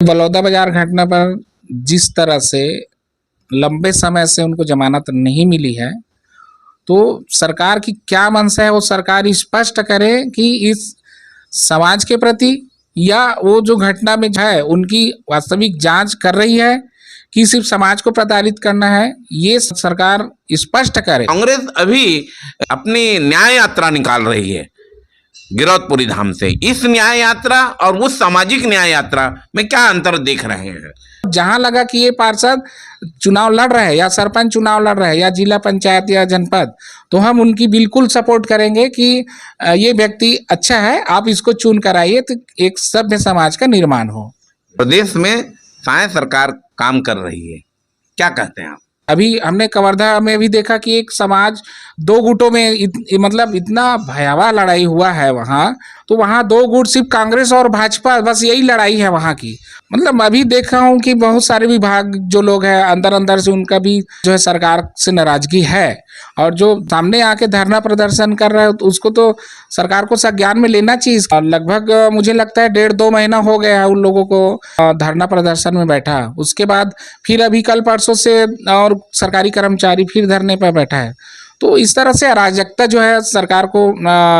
बलौदा बाजार घटना पर जिस तरह से लंबे समय से उनको जमानत नहीं मिली है, तो सरकार की क्या मंशा है वो सरकार स्पष्ट करे कि इस समाज के प्रति या वो जो घटना में है उनकी वास्तविक जांच कर रही है कि सिर्फ समाज को प्रताड़ित करना है, ये सरकार स्पष्ट करे। कांग्रेस अभी अपनी न्याय यात्रा निकाल रही है गिरौदपुरी धाम से। इस न्याय यात्रा और उस सामाजिक न्याय यात्रा में क्या अंतर देख रहे हैं? जहां लगा कि ये पार्षद चुनाव लड़ रहे हैं या सरपंच चुनाव लड़ रहे हैं या जिला पंचायत या जनपद, तो हम उनकी बिल्कुल सपोर्ट करेंगे कि ये व्यक्ति अच्छा है, आप इसको चुन कर आइए तो एक सभ्य समाज का निर्माण हो। प्रदेश में शायद सरकार काम कर रही है, क्या कहते हैं आप? अभी हमने कवर्धा में भी देखा कि एक समाज दो गुटों में मतलब इतना भयावह लड़ाई हुआ है वहाँ, तो वहाँ दो गुट सिर्फ कांग्रेस और भाजपा, बस यही लड़ाई है वहाँ की। मतलब अभी देखा हूँ कि बहुत सारे विभाग जो लोग हैं अंदर अंदर से उनका भी जो है सरकार से नाराजगी है, और जो सामने आके धरना प्रदर्शन कर रहे हैं तो उसको तो सरकार को संज्ञान में लेना चाहिए। लगभग मुझे लगता है 1.5-2 महीना हो गया है उन लोगों को धरना प्रदर्शन में बैठा। उसके बाद फिर अभी कल परसों से और सरकारी कर्मचारी फिर धरने पर बैठा है। तो इस तरह से अराजकता जो है सरकार को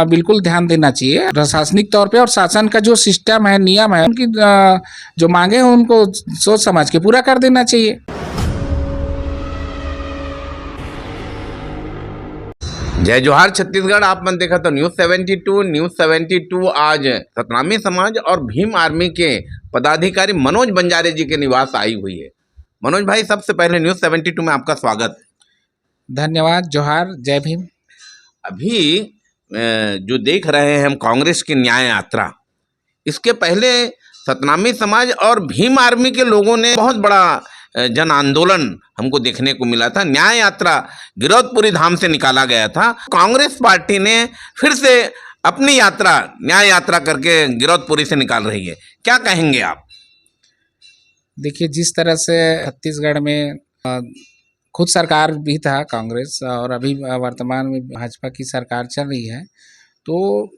बिल्कुल ध्यान देना चाहिए प्रशासनिक तौर पे, और शासन का जो सिस्टम है, नियम है, उनकी जो मांगे हैं उनको सोच समझ के पूरा कर देना चाहिए। जय जोहार छत्तीसगढ़। आपने देखा तो न्यूज़ 72 आज सतनामी समाज और भीम आर्मी के पदाधिकारी मनोज बंजारे जी के निवास आई हुई है। मनोज भाई, सबसे पहले न्यूज़ 72 में आपका स्वागत। धन्यवाद, जोहार, जय भीम। अभी जो देख रहे हैं हम कांग्रेस की न्याय यात्रा, इसके पहले सतनामी समाज और भीम आर्मी के लोगों ने बहुत बड़ा जन आंदोलन हमको देखने को मिला था। न्याय यात्रा गिरौदपुरी धाम से निकाला गया था। कांग्रेस पार्टी ने फिर से अपनी यात्रा न्याय यात्रा करके गिरौदपुरी से निकाल रही है, क्या कहेंगे आप? देखिए, जिस तरह से छत्तीसगढ़ में खुद सरकार भी था कांग्रेस और अभी वर्तमान में भाजपा की सरकार चल रही है, तो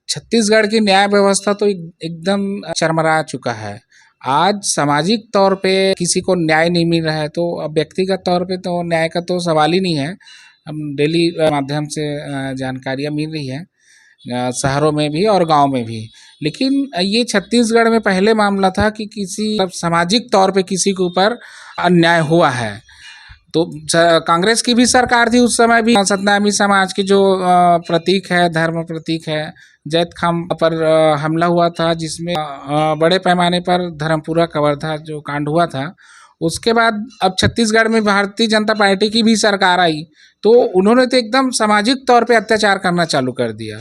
छत्तीसगढ़ की न्याय व्यवस्था तो एकदम चरमरा चुका है। आज सामाजिक तौर पे किसी को न्याय नहीं मिल रहा है, तो अब व्यक्तिगत तौर पे तो न्याय का तो सवाल ही नहीं है। हम डेली माध्यम से जानकारियाँ मिल रही है शहरों में भी और गांव में भी। लेकिन ये छत्तीसगढ़ में पहले मामला था कि किसी सामाजिक तौर पे किसी के ऊपर अन्याय हुआ है। तो कांग्रेस की भी सरकार थी उस समय भी। सतनामी समाज की जो प्रतीक है, धर्म प्रतीक है, जैत खाम पर हमला हुआ था, जिसमें बड़े पैमाने पर धर्मपुरा कवर्धा जो कांड हुआ था। उसके बाद अब छत्तीसगढ़ में भारतीय जनता पार्टी की भी सरकार आई, तो उन्होंने तो एकदम सामाजिक तौर पे अत्याचार करना चालू कर दिया।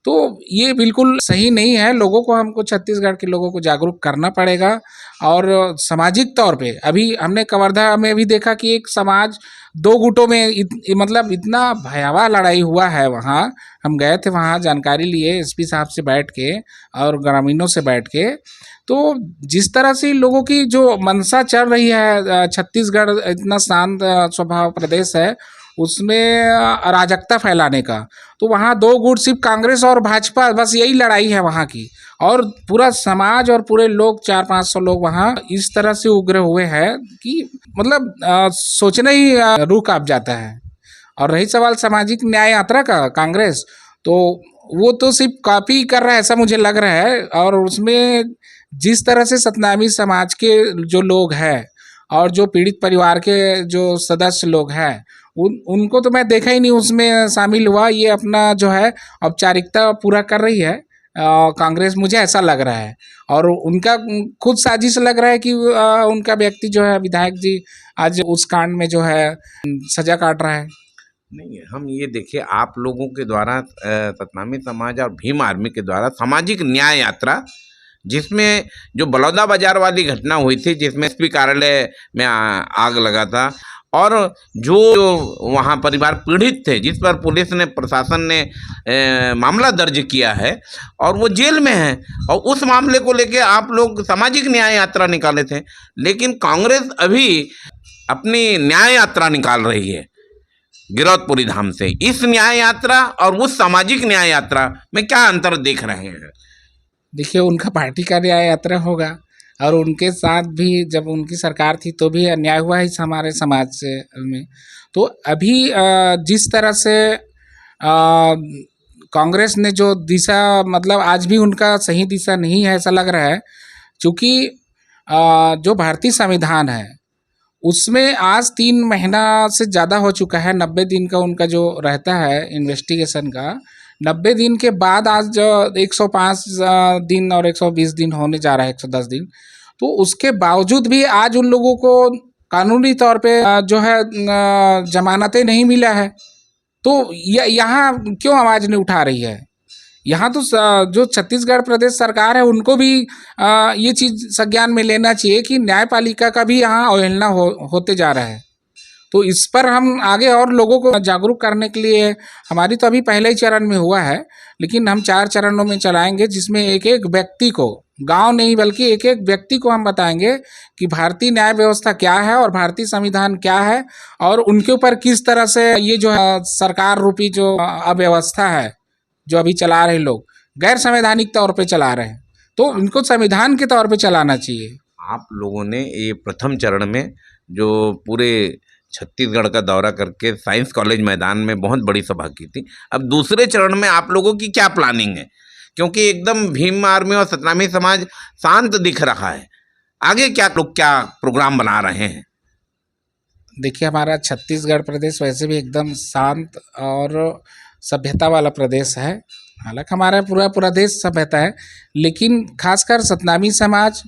तो ये बिल्कुल सही नहीं है। लोगों को, हमको छत्तीसगढ़ के लोगों को जागरूक करना पड़ेगा। और सामाजिक तौर पे अभी हमने कवर्धा में भी देखा कि एक समाज दो गुटों में मतलब इतना भयावह लड़ाई हुआ है वहाँ। हम गए थे वहाँ, जानकारी लिए एसपी साहब से बैठ के और ग्रामीणों से बैठ के। तो जिस तरह से लोगों की जो मंशा चल रही है, छत्तीसगढ़ इतना शांत स्वभाव प्रदेश है, उसमें अराजकता फैलाने का, तो वहाँ दो गुट सिर्फ कांग्रेस और भाजपा, बस यही लड़ाई है वहाँ की। और पूरा समाज और पूरे लोग 400-500 लोग वहाँ इस तरह से उग्र हुए हैं कि मतलब सोचना ही रूह कांप जाता है। और रही सवाल सामाजिक न्याय यात्रा का, कांग्रेस तो वो तो सिर्फ कॉपी कर रहा है ऐसा मुझे लग रहा है। और उसमें जिस तरह से सतनामी समाज के जो लोग हैं और जो पीड़ित परिवार के जो सदस्य लोग हैं, उनको तो मैं देखा ही नहीं उसमें शामिल हुआ। ये अपना जो है औपचारिकता पूरा कर रही है कांग्रेस, मुझे ऐसा लग रहा है। और उनका खुद साजिश लग रहा है कि उनका व्यक्ति जो है विधायक जी आज उस कांड में जो है सजा काट रहा है। नहीं, हम ये देखिए, आप लोगों के द्वारा सतनामी समाज और भीम आर्मी के द्वारा सामाजिक न्याय यात्रा, जिसमें जो बलौदा बाजार वाली घटना हुई थी, जिसमें एसपी कार्यालय में आग लगा था, और जो वहाँ परिवार पीड़ित थे, जिस पर पुलिस ने, प्रशासन ने मामला दर्ज किया है और वो जेल में है, और उस मामले को लेके आप लोग सामाजिक न्याय यात्रा निकाले थे। लेकिन कांग्रेस अभी अपनी न्याय यात्रा निकाल रही है गिरौदपुरी धाम से। इस न्याय यात्रा और उस सामाजिक न्याय यात्रा में क्या अंतर देख रहे हैं? देखिए, उनका पार्टी का न्याय यात्रा होगा और उनके साथ भी जब उनकी सरकार थी तो भी अन्याय हुआ है इस हमारे समाज से में। तो अभी जिस तरह से कांग्रेस ने जो दिशा, मतलब आज भी उनका सही दिशा नहीं है ऐसा लग रहा है, क्योंकि जो भारतीय संविधान है उसमें आज 3 महीना से ज़्यादा हो चुका है, 90 दिन का उनका जो रहता है इन्वेस्टिगेशन का, 90 दिन के बाद आज 105 दिन और 120 दिन होने जा रहा है, 110 दिन। तो उसके बावजूद भी आज उन लोगों को कानूनी तौर पे जो है जमानतें नहीं मिला है। तो यहाँ क्यों आवाज़ नहीं उठा रही है? यहाँ तो जो छत्तीसगढ़ प्रदेश सरकार है उनको भी ये चीज़ संज्ञान में लेना चाहिए कि न्यायपालिका का भी यहाँ अवहेलना होते जा रहा है। तो इस पर हम आगे और लोगों को जागरूक करने के लिए, हमारी तो अभी पहले ही चरण में हुआ है, लेकिन हम 4 चरणों में चलाएंगे, जिसमें एक एक व्यक्ति को, गांव नहीं बल्कि एक एक व्यक्ति को हम बताएंगे कि भारतीय न्याय व्यवस्था क्या है और भारतीय संविधान क्या है, और उनके ऊपर किस तरह से ये जो सरकार रूपी जो अव्यवस्था है जो अभी चला रहे लोग, गैर संवैधानिक तौर पे चला रहे हैं, तो इनको संविधान के तौर पे चलाना चाहिए। आप लोगों ने ये प्रथम चरण में जो पूरे छत्तीसगढ़ का दौरा करके साइंस कॉलेज मैदान में बहुत बड़ी सभा की थी, अब दूसरे चरण में आप लोगों की क्या प्लानिंग है? क्योंकि एकदम भीम आर्मी और सतनामी समाज शांत दिख रहा है, आगे क्या लोग क्या प्रोग्राम बना रहे हैं? देखिए, हमारा छत्तीसगढ़ प्रदेश वैसे भी एकदम शांत और सभ्यता वाला प्रदेश है। हालांकि हमारा पूरा देश सभ्यता है, लेकिन खासकर सतनामी समाज,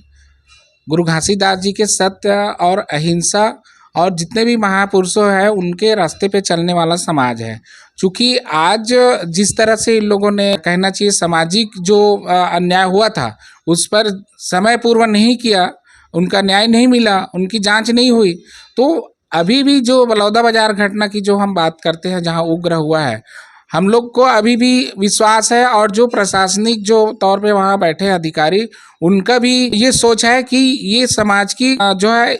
गुरु घासीदास जी के सत्य और अहिंसा और जितने भी महापुरुषों हैं उनके रास्ते पे चलने वाला समाज है। चूँकि आज जिस तरह से इन लोगों ने, कहना चाहिए, सामाजिक जो अन्याय हुआ था उस पर समय पूर्व नहीं किया, उनका न्याय नहीं मिला, उनकी जांच नहीं हुई, तो अभी भी जो बलौदाबाजार घटना की जो हम बात करते हैं जहां उग्र हुआ है, हम लोग को अभी भी विश्वास है, और जो प्रशासनिक जो तौर पे वहाँ बैठे अधिकारी, उनका भी ये सोच है कि ये समाज की जो है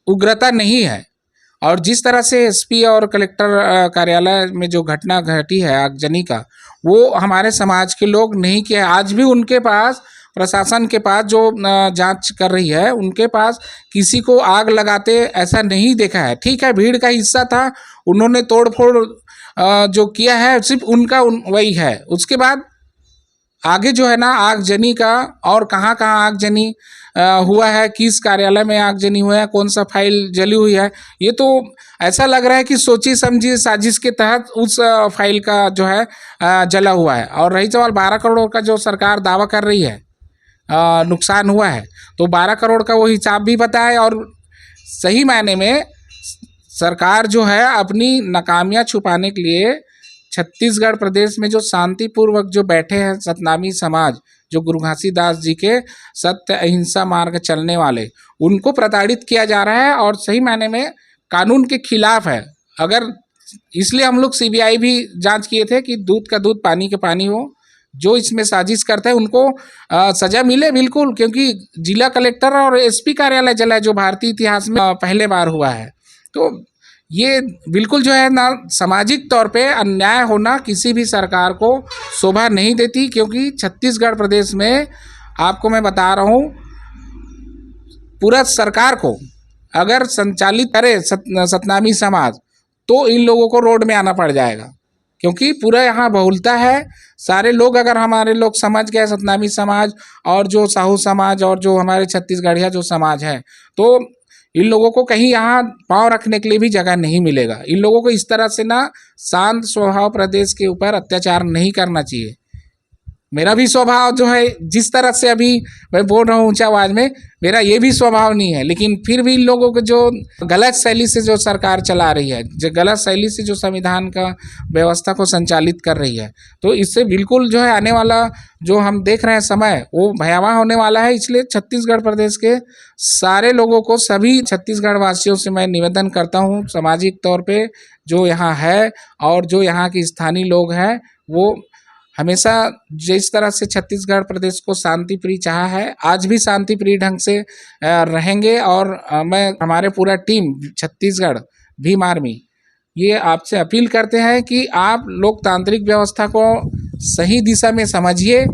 उग्रता नहीं है। और जिस तरह से एसपी और कलेक्टर कार्यालय में जो घटना घटी है आगजनी का, वो हमारे समाज के लोग नहीं किए। आज भी उनके पास, प्रशासन के पास जो जांच कर रही है, उनके पास किसी को आग लगाते ऐसा नहीं देखा है। ठीक है, भीड़ का हिस्सा था, उन्होंने तोड़फोड़ जो किया है सिर्फ उनका वही है। उसके बाद आगे जो है ना आगजनी का, और कहाँ कहाँ आगजनी हुआ है, किस कार्यालय में आगजनी हुआ है, कौन सा फाइल जली हुई है, ये तो ऐसा लग रहा है कि सोची समझी साजिश के तहत उस फाइल का जो है जला हुआ है। और रही सवाल 12 करोड़ का जो सरकार दावा कर रही है नुकसान हुआ है, तो 12 करोड़ का वो हिसाब भी बताए, और सही मायने में सरकार जो है अपनी नाकामियाँ छुपाने के लिए छत्तीसगढ़ प्रदेश में जो शांतिपूर्वक जो बैठे हैं सतनामी समाज, जो गुरु घासीदास जी के सत्य अहिंसा मार्ग चलने वाले, उनको प्रताड़ित किया जा रहा है और सही मायने में कानून के खिलाफ है। अगर इसलिए हम लोग सीबीआई भी जांच किए थे कि दूध का दूध पानी के पानी हो, जो इसमें साजिश करता है उनको सजा मिले बिल्कुल, क्योंकि जिला कलेक्टर और एसपी कार्यालय जला है, जो भारतीय इतिहास में पहले बार हुआ है। तो ये बिल्कुल जो है ना, सामाजिक तौर पे अन्याय होना किसी भी सरकार को शोभा नहीं देती, क्योंकि छत्तीसगढ़ प्रदेश में आपको मैं बता रहा हूँ, पूरा सरकार को अगर संचालित करे सतनामी समाज, तो इन लोगों को रोड में आना पड़ जाएगा, क्योंकि पूरा यहाँ बहुलता है। सारे लोग, अगर हमारे लोग समझ गए सतनामी समाज और जो साहू समाज और जो हमारे छत्तीसगढ़िया जो समाज है, तो इन लोगों को कहीं यहाँ पाँव रखने के लिए भी जगह नहीं मिलेगा। इन लोगों को इस तरह से ना शांत स्वभाव प्रदेश के ऊपर अत्याचार नहीं करना चाहिए। मेरा भी स्वभाव जो है, जिस तरह से अभी मैं बोल रहा हूँ ऊंचा आवाज़ में, मेरा ये भी स्वभाव नहीं है, लेकिन फिर भी इन लोगों को जो गलत शैली से जो सरकार चला रही है, जो गलत शैली से जो संविधान का व्यवस्था को संचालित कर रही है, तो इससे बिल्कुल जो है आने वाला जो हम देख रहे हैं समय, वो भयावह होने वाला है। इसलिए छत्तीसगढ़ प्रदेश के सारे लोगों को, सभी छत्तीसगढ़ वासियों से मैं निवेदन करता हूँ, सामाजिक तौर पर जो यहाँ है और जो यहाँ के स्थानीय लोग हैं, वो हमेशा जिस तरह से छत्तीसगढ़ प्रदेश को शांति प्रिय चाहा है, आज भी शांति प्रिय ढंग से रहेंगे। और मैं, हमारे पूरा टीम छत्तीसगढ़ भीम आर्मी ये आपसे अपील करते हैं कि आप लोकतांत्रिक व्यवस्था को सही दिशा में समझिए।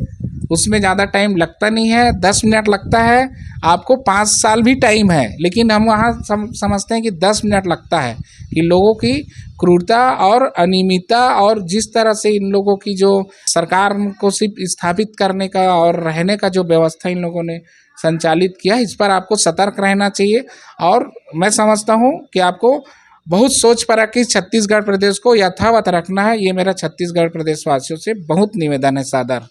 उसमें ज़्यादा टाइम लगता नहीं है, 10 मिनट लगता है। आपको 5 साल भी टाइम है, लेकिन हम वहाँ समझते हैं कि 10 मिनट लगता है कि लोगों की क्रूरता और अनियमितता और जिस तरह से इन लोगों की जो सरकार को सिर्फ स्थापित करने का और रहने का जो व्यवस्था इन लोगों ने संचालित किया, इस पर आपको सतर्क रहना चाहिए। और मैं समझता हूँ कि आपको बहुत सोच परख के छत्तीसगढ़ प्रदेश को यथावत रखना है। ये मेरा छत्तीसगढ़ प्रदेश वासियों से बहुत निवेदन है सादर।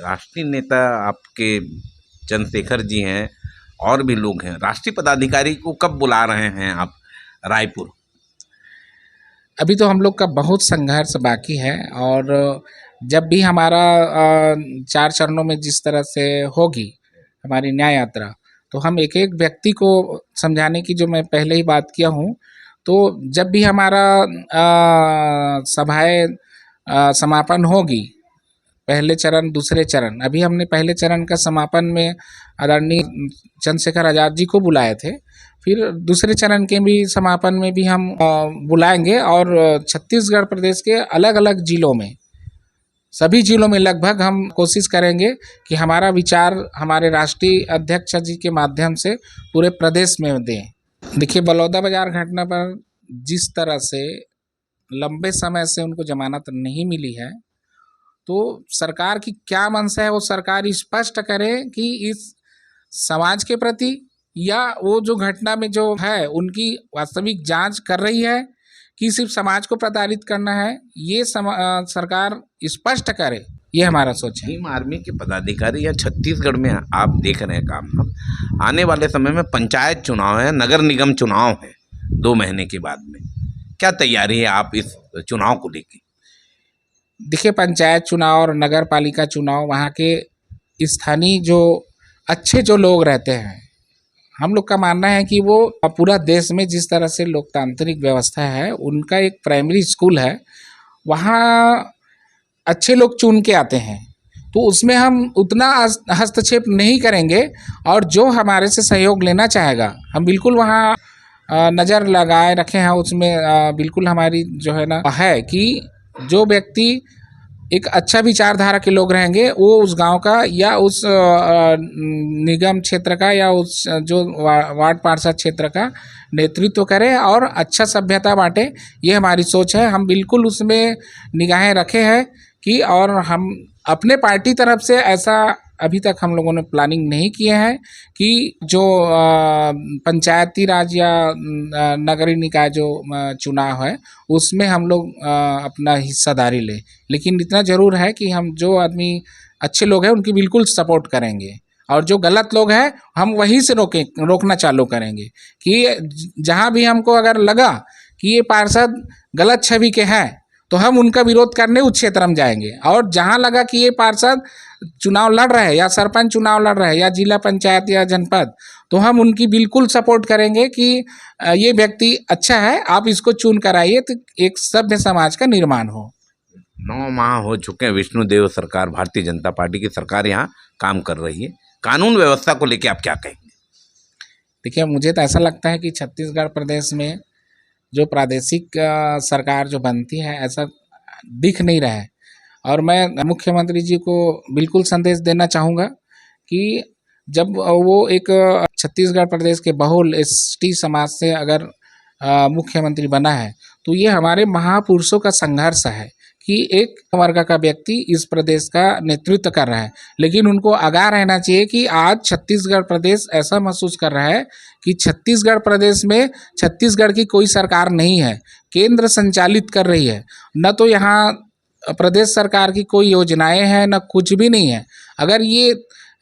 राष्ट्रीय नेता आपके चंद्रशेखर जी हैं और भी लोग हैं, राष्ट्रीय पदाधिकारी को कब बुला रहे हैं आप रायपुर? अभी तो हम लोग का बहुत संघर्ष बाकी है, और जब भी हमारा 4 चरणों में जिस तरह से होगी हमारी न्याय यात्रा, तो हम एक एक व्यक्ति को समझाने की, जो मैं पहले ही बात किया हूँ, तो जब भी हमारा सभाएं समापन होगी, पहले चरण दूसरे चरण, अभी हमने पहले चरण का समापन में आदरणीय चंद्रशेखर आज़ाद जी को बुलाए थे, फिर दूसरे चरण के भी समापन में भी हम बुलाएंगे। और छत्तीसगढ़ प्रदेश के अलग अलग जिलों में, सभी जिलों में लगभग हम कोशिश करेंगे कि हमारा विचार हमारे राष्ट्रीय अध्यक्ष जी के माध्यम से पूरे प्रदेश में दें। देखिए, बलौदाबाजार घटना पर जिस तरह से लंबे समय से उनको जमानत नहीं मिली है, तो सरकार की क्या मंशा है वो सरकार स्पष्ट करे कि इस समाज के प्रति या वो जो घटना में जो है उनकी वास्तविक जांच कर रही है कि सिर्फ समाज को प्रताड़ित करना है, ये सरकार स्पष्ट करे। ये हमारा सोच है। भीम आर्मी के पदाधिकारी या छत्तीसगढ़ में आप देख रहे हैं काम, आने वाले समय में पंचायत चुनाव है, नगर निगम चुनाव है 2 महीने के बाद में, क्या तैयारी है आप इस चुनाव को लेकर? देखिए, पंचायत चुनाव और नगर पालिका चुनाव, वहाँ के स्थानीय जो अच्छे जो लोग रहते हैं, हम लोग का मानना है कि वो पूरा देश में जिस तरह से लोकतांत्रिक व्यवस्था है, उनका एक प्राइमरी स्कूल है, वहाँ अच्छे लोग चुन के आते हैं, तो उसमें हम उतना हस्तक्षेप नहीं करेंगे। और जो हमारे से सहयोग लेना चाहेगा, हम बिल्कुल वहाँ नज़र लगाए रखे हैं। उसमें बिल्कुल हमारी जो है ना है कि जो व्यक्ति एक अच्छा विचारधारा के लोग रहेंगे, वो उस गांव का या उस निगम क्षेत्र का या उस जो वार्ड पार्षद क्षेत्र का नेतृत्व करे और अच्छा सभ्यता बांटे। ये हमारी सोच है। हम बिल्कुल उसमें निगाहें रखे हैं कि, और हम अपने पार्टी तरफ से ऐसा अभी तक हम लोगों ने प्लानिंग नहीं किए हैं कि जो पंचायती राज या नगरीय निकाय जो चुनाव है उसमें हम लोग अपना हिस्सादारी लें। लेकिन इतना ज़रूर है कि हम जो आदमी अच्छे लोग हैं उनकी बिल्कुल सपोर्ट करेंगे, और जो गलत लोग हैं हम वहीं से रोकना चालू करेंगे कि जहाँ भी हमको अगर लगा कि ये पार्षद गलत छवि के हैं, तो हम उनका विरोध करने उस क्षेत्र में जाएंगे। और जहाँ लगा कि ये पार्षद चुनाव लड़ रहे हैं या सरपंच चुनाव लड़ रहे हैं या जिला पंचायत या जनपद, तो हम उनकी बिल्कुल सपोर्ट करेंगे कि ये व्यक्ति अच्छा है, आप इसको चुन कर आइए, तो एक सभ्य समाज का निर्माण हो। 9 माह हो चुके हैं विष्णुदेव सरकार, भारतीय जनता पार्टी की सरकार यहाँ काम कर रही है, कानून व्यवस्था को लेकर आप क्या कहेंगे? देखिए, मुझे तो ऐसा लगता है कि छत्तीसगढ़ प्रदेश में जो प्रादेशिक सरकार जो बनती है, ऐसा दिख नहीं रहा है। और मैं मुख्यमंत्री जी को बिल्कुल संदेश देना चाहूँगा कि जब वो एक छत्तीसगढ़ प्रदेश के बहुल एसटी समाज से अगर मुख्यमंत्री बना है, तो ये हमारे महापुरुषों का संघर्ष है कि एक वर्ग का व्यक्ति इस प्रदेश का नेतृत्व कर रहा है। लेकिन उनको आगाह रहना चाहिए कि आज छत्तीसगढ़ प्रदेश ऐसा महसूस कर रहा है कि छत्तीसगढ़ प्रदेश में छत्तीसगढ़ की कोई सरकार नहीं है, केंद्र संचालित कर रही है। न तो यहाँ प्रदेश सरकार की कोई योजनाएं हैं, न कुछ भी नहीं है। अगर ये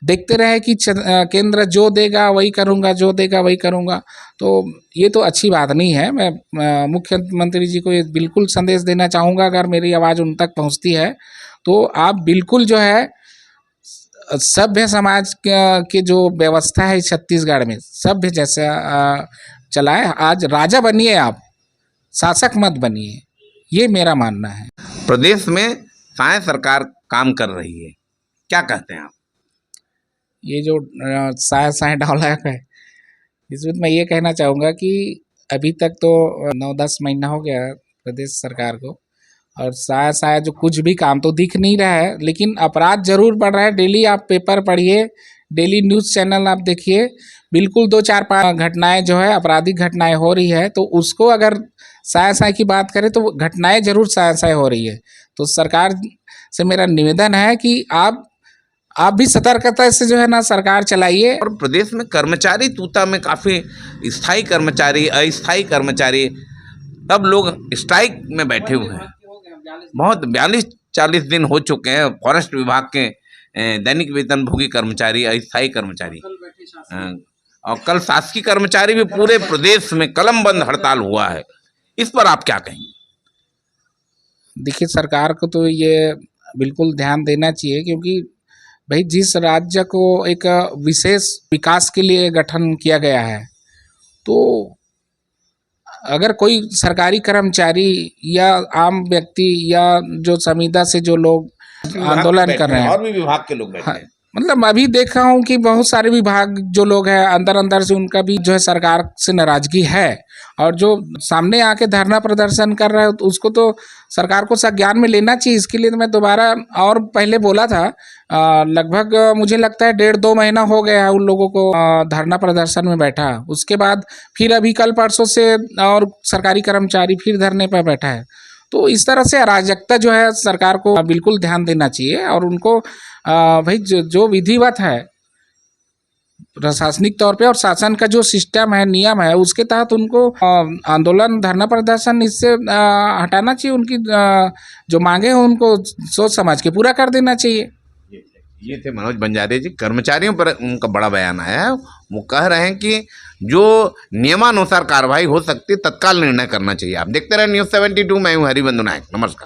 देखते रहे कि केंद्र जो देगा वही करूँगा, जो देगा वही करूँगा, तो ये तो अच्छी बात नहीं है। मैं मुख्यमंत्री जी को ये बिल्कुल संदेश देना चाहूँगा, अगर मेरी आवाज़ उन तक पहुँचती है, तो आप बिल्कुल जो है सभ्य समाज के जो व्यवस्था है छत्तीसगढ़ में, सभ्य जैसा चलाएं। आज राजा बनिए, आप शासक मत बनिए, ये मेरा मानना है। प्रदेश में साय सरकार काम कर रही है, क्या कहते हैं आप? ये जो साय डायलॉग है, इसमें मैं ये कहना चाहूँगा कि अभी तक तो 9-10 महीना हो गया प्रदेश सरकार को, और शायद जो कुछ भी काम तो दिख नहीं रहा है, लेकिन अपराध जरूर बढ़ रहा है। डेली आप पेपर पढ़िए, डेली न्यूज़ चैनल आप देखिए, बिल्कुल 2-4-5 घटनाएं जो है आपराधिक घटनाएं हो रही है। तो उसको अगर साय की बात करें तो घटनाएं जरूर साय हो रही है। तो सरकार से मेरा निवेदन है कि आप भी सतर्कता से जो है ना सरकार चलाइए। और प्रदेश में कर्मचारी तूता में काफ़ी स्थायी कर्मचारी, अस्थायी कर्मचारी, सब लोग स्ट्राइक में बैठे हुए हैं। बहुत 42-40 दिन हो चुके हैं। फॉरेस्ट विभाग के दैनिक वेतनभोगी कर्मचारी, अस्थायी कर्मचारी, और कल शासकीय कर्मचारी भी पूरे प्रदेश में कलमबंद हड़ताल हुआ है। इस पर आप क्या कहेंगे? देखिए, सरकार को तो ये बिल्कुल ध्यान देना चाहिए, क्योंकि भाई जिस राज्य को एक विशेष विकास के लिए गठन किया गया है, तो अगर कोई सरकारी कर्मचारी या आम व्यक्ति या जो संविदा से जो लोग आंदोलन कर रहे हैं, और भी विभाग के लोग बैठे हैं। मतलब अभी देखा हूँ कि बहुत सारे विभाग जो लोग हैं अंदर से उनका भी जो है सरकार से नाराजगी है, और जो सामने आके धरना प्रदर्शन कर रहा है तो उसको तो सरकार को संज्ञान में लेना चाहिए। इसके लिए तो मैं दोबारा और पहले बोला था, लगभग मुझे लगता है 1.5-2 महीना हो गया है उन लोगों को धरना प्रदर्शन में बैठा। उसके बाद फिर अभी कल परसों से और सरकारी कर्मचारी फिर धरने पर बैठा है। तो इस तरह से अराजकता जो है सरकार को बिल्कुल ध्यान देना चाहिए, और उनको भाई जो विधिवत है प्रशासनिक तौर पे और शासन का जो सिस्टम है, नियम है, उसके तहत उनको आंदोलन, धरना प्रदर्शन इससे हटाना चाहिए। उनकी जो मांगे हैं उनको सोच समझ के पूरा कर देना चाहिए। ये थे मनोज बंजारे जी। कर्मचारियों पर उनका बड़ा बयान आया है। वो कह रहे हैं कि जो नियमानुसार कार्रवाई हो सकती है तत्काल निर्णय करना चाहिए। आप देखते रहे News 72। मैं हूँ हरिबंधु नायक। नमस्कार।